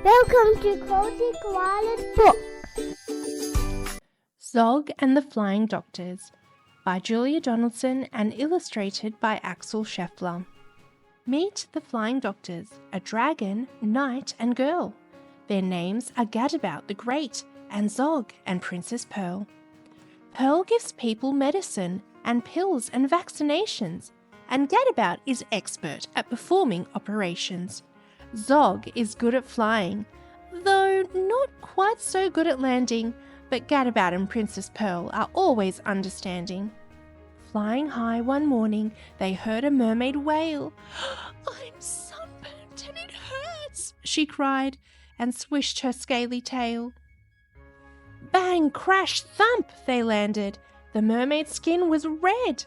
Welcome to Kozy Koala's book. Zog and the Flying Doctors by Julia Donaldson and illustrated by Axel Scheffler. Meet the Flying Doctors, a dragon, knight and girl. Their names are Gadabout the Great and Zog and Princess Pearl. Pearl gives people medicine and pills and vaccinations, and Gadabout is expert at performing operations. Zog is good at flying, though not quite so good at landing, but Gadabout and Princess Pearl are always understanding. Flying high one morning, they heard a mermaid wail. "I'm sunburnt and it hurts," she cried, and swished her scaly tail. Bang, crash, thump, they landed. The mermaid's skin was red.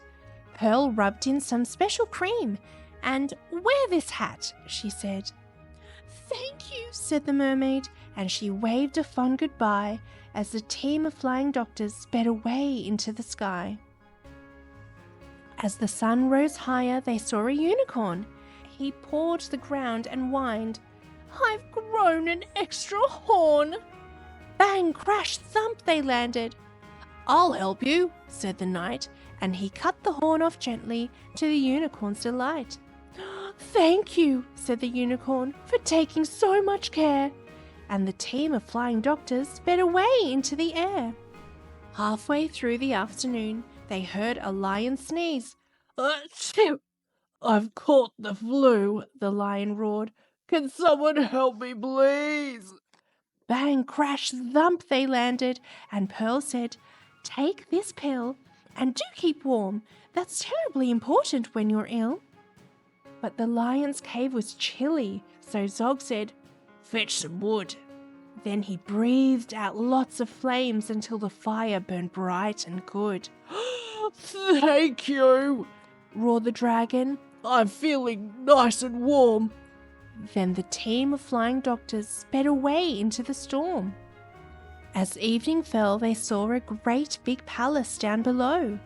Pearl rubbed in some special cream, and "Wear this hat," she said. "Thank you," said the mermaid, and she waved a fond goodbye as the team of flying doctors sped away into the sky. As the sun rose higher, they saw a unicorn. He pawed the ground and whined, "I've grown an extra horn." Bang, crash, thump, they landed. "I'll help you," said the knight, and he cut the horn off gently to the unicorn's delight. "Thank you," said the unicorn, "for taking so much care." And the team of flying doctors sped away into the air. Halfway through the afternoon, they heard a lion sneeze. "Achoo! I've caught the flu," the lion roared. "Can someone help me, please?" Bang, crash, thump, they landed, and Pearl said, "Take this pill, and do keep warm. That's terribly important when you're ill." But the lion's cave was chilly, so Zog said, "Fetch some wood." Then he breathed out lots of flames until the fire burned bright and good. "Thank you," roared the dragon. "I'm feeling nice and warm." Then the team of flying doctors sped away into the storm. As evening fell, they saw a great big palace down below.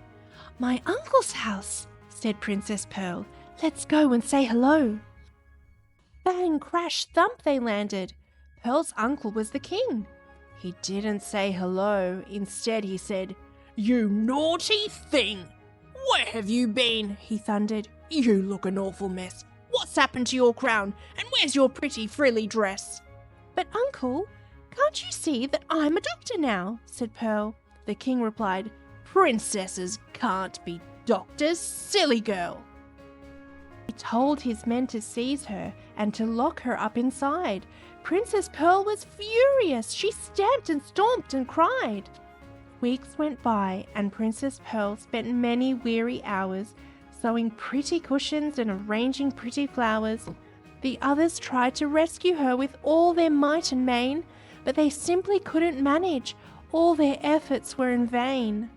"My uncle's house," said Princess Pearl. "Let's go and say hello." Bang, crash, thump, they landed. Pearl's uncle was the king. He didn't say hello. Instead, he said, "You naughty thing! Where have you been?" he thundered. "You look an awful mess. What's happened to your crown? And where's your pretty frilly dress?" "But uncle, can't you see that I'm a doctor now?" said Pearl. The king replied, "Princesses can't be doctors, silly girl." He told his men to seize her and to lock her up inside. Princess Pearl was furious. She stamped and stomped and cried. Weeks went by, and Princess Pearl spent many weary hours sewing pretty cushions and arranging pretty flowers. The others tried to rescue her with all their might and main, but they simply couldn't manage. All their efforts were in vain.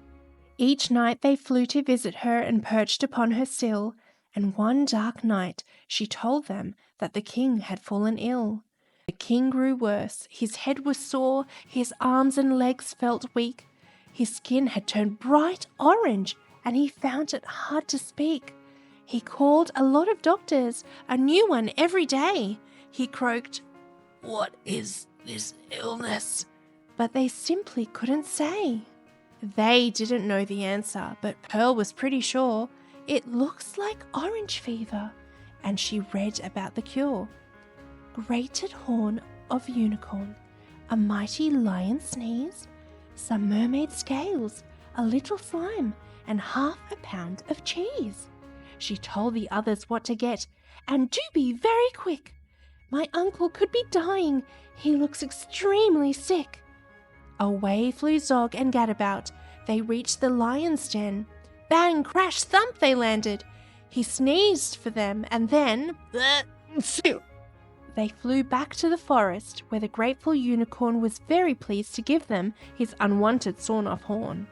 Each night they flew to visit her and perched upon her sill, and one dark night she told them that the king had fallen ill. The king grew worse. His head was sore, his arms and legs felt weak. His skin had turned bright orange, and he found it hard to speak. He called a lot of doctors, a new one every day. He croaked, "What is this illness?" But they simply couldn't say. They didn't know the answer, but Pearl was pretty sure. It looks like orange fever, and she read about the cure. Grated horn of unicorn, a mighty lion sneeze, some mermaid scales, a little slime, and half a pound of cheese. She told the others what to get, and do be very quick. My uncle could be dying. He looks extremely sick. Away flew Zog and Gadabout. They reached the lion's den. Bang, crash, thump, they landed. He sneezed for them, and then they flew back to the forest, where the grateful unicorn was very pleased to give them his unwanted sawn-off horn.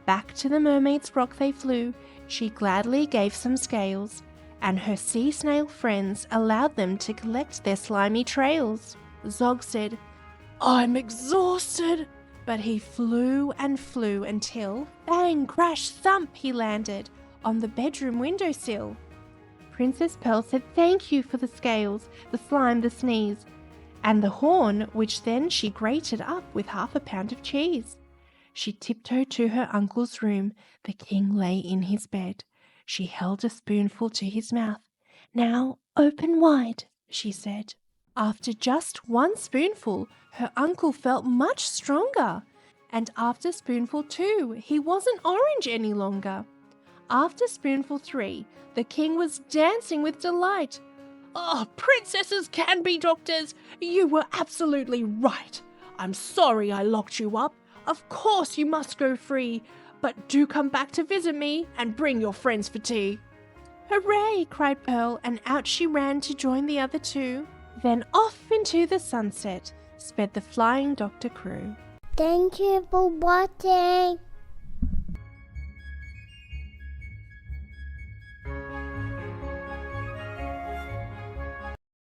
Back to the mermaid's rock they flew. She gladly gave some scales, and her sea snail friends allowed them to collect their slimy trails. Zog said, "I'm exhausted," but he flew and flew until, bang, crash, thump, he landed on the bedroom windowsill. Princess Pearl said thank you for the scales, the slime, the sneeze, and the horn, which then she grated up with 1/2 pound of cheese. She tiptoed to her uncle's room. The king lay in his bed. She held a spoonful to his mouth. "Now open wide," she said. After just 1 spoonful, her uncle felt much stronger. And after spoonful 2, he wasn't orange any longer. After spoonful 3, the king was dancing with delight. "Oh, princesses can be doctors! You were absolutely right. I'm sorry I locked you up. Of course you must go free, but do come back to visit me and bring your friends for tea." "Hooray!" cried Pearl, and out she ran to join the other 2. Then off into the sunset sped the Flying Doctor crew. Thank you for watching.